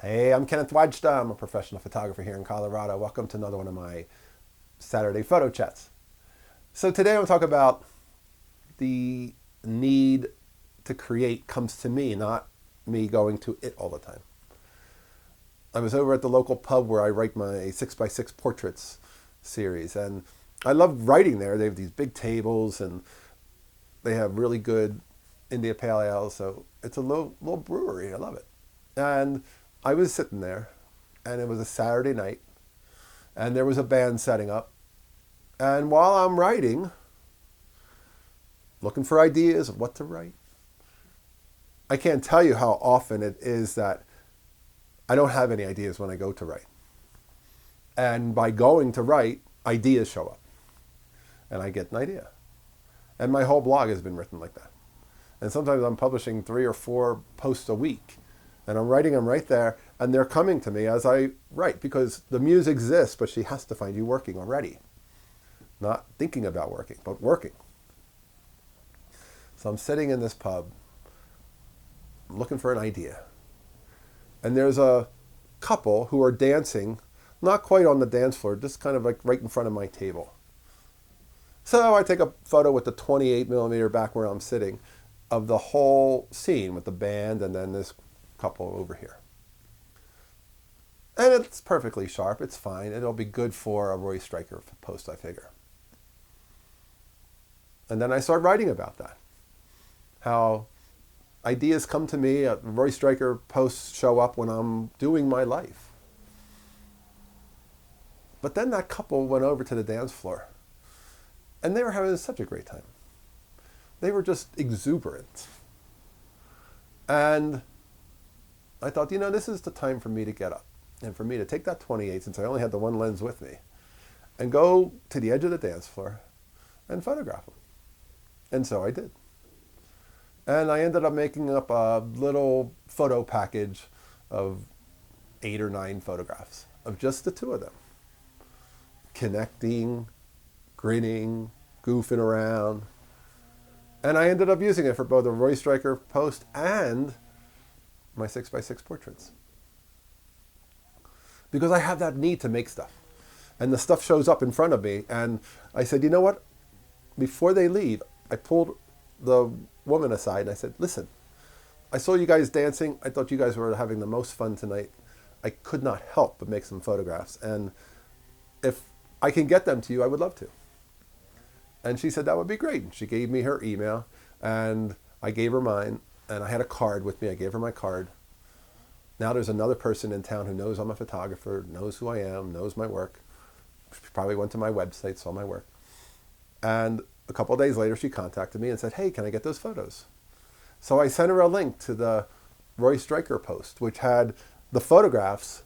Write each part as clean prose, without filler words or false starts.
Hey, I'm Kenneth Wajda. I'm a professional photographer here in Colorado. Welcome to another one of my Saturday photo chats. So today I'm going to talk about the need to create comes to me, not me going to it all the time. I was over at the local pub where I write my 6x6 portraits series, and I love writing there. They have these big tables, and they have really good India Pale Ale, so it's a little brewery. I love it. And I was sitting there, and it was a Saturday night, and there was a band setting up. And while I'm writing, looking for ideas of what to write, I can't tell you how often it is that I don't have any ideas when I go to write. And by going to write, ideas show up, and I get an idea. And my whole blog has been written like that. And sometimes I'm publishing 3 or 4 posts a week. And I'm writing them right there, and they're coming to me as I write, because the muse exists, but she has to find you working already. Not thinking about working, but working. So I'm sitting in this pub, looking for an idea. And there's a couple who are dancing, not quite on the dance floor, just kind of like right in front of my table. So I take a photo with the 28 millimeter back where I'm sitting of the whole scene with the band and then this couple over here. And it's perfectly sharp. It's fine. It'll be good for a Roy Stryker post, I figure. And then I start writing about that. How ideas come to me. Roy Stryker posts show up when I'm doing my life. But then that couple went over to the dance floor. And they were having such a great time. They were just exuberant. And I thought, this is the time for me to get up and for me to take that 28, since I only had the one lens with me, and go to the edge of the dance floor and photograph them. And so I did. And I ended up making up a little photo package of 8 or 9 photographs of just the two of them, connecting, grinning, goofing around. And I ended up using it for both a Roy Stryker post and my 6x6 portraits. Because I have that need to make stuff. And the stuff shows up in front of me. And I said, you know what? Before they leave, I pulled the woman aside and I said, listen, I saw you guys dancing. I thought you guys were having the most fun tonight. I could not help but make some photographs. And if I can get them to you, I would love to. And she said that would be great. She gave me her email, and I gave her mine, and I had a card with me. I gave her my card. Now there's another person in town who knows I'm a photographer, knows who I am, knows my work. She probably went to my website, saw my work. And a couple of days later, she contacted me and said, hey, can I get those photos? So I sent her a link to the Roy Stryker post, which had the photographs,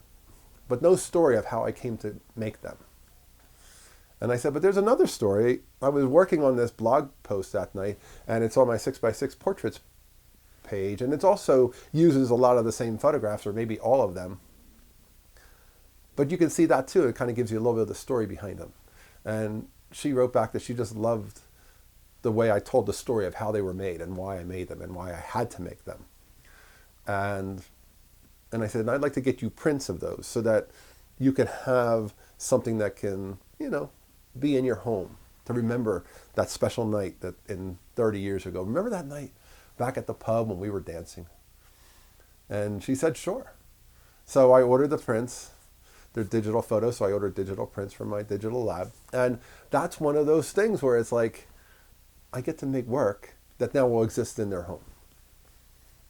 but no story of how I came to make them. And I said, but there's another story. I was working on this blog post that night, and it's on my 6x6 portraits page, and it also uses a lot of the same photographs, or maybe all of them. But you can see that too. It kind of gives you a little bit of the story behind them. And she wrote back that she just loved the way I told the story of how they were made and why I made them and why I had to make them. And I said, I'd like to get you prints of those so that you can have something that can, be in your home, to remember that special night that in 30 years ago. Remember that night back at the pub when we were dancing? And she said, sure. So I ordered the prints. They're digital photos, so I ordered digital prints from my digital lab. And that's one of those things where it's like, I get to make work that now will exist in their home.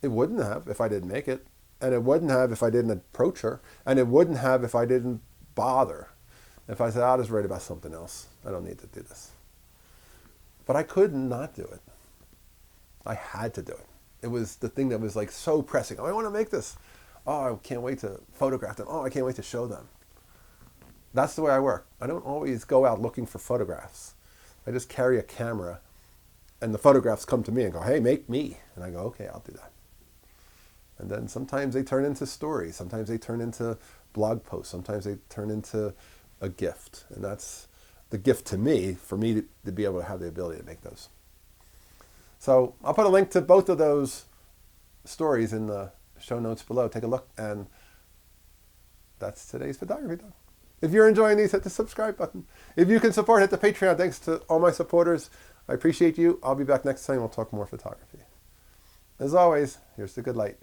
It wouldn't have if I didn't make it. And it wouldn't have if I didn't approach her. And it wouldn't have if I didn't bother. If I said, I'll just write about something else. I don't need to do this. But I could not do it. I had to do it. It was the thing that was like so pressing. Oh, I want to make this. Oh, I can't wait to photograph them. Oh, I can't wait to show them. That's the way I work. I don't always go out looking for photographs. I just carry a camera, and the photographs come to me and go, hey, make me. And I go, okay, I'll do that. And then sometimes they turn into stories. Sometimes they turn into blog posts. Sometimes they turn into a gift. And that's the gift to me, for me to be able to have the ability to make those. So I'll put a link to both of those stories in the show notes below. Take a look, and that's today's photography talk. If you're enjoying these, hit the subscribe button. If you can support, hit the Patreon. Thanks to all my supporters. I appreciate you. I'll be back next time. We'll talk more photography. As always, here's the good light.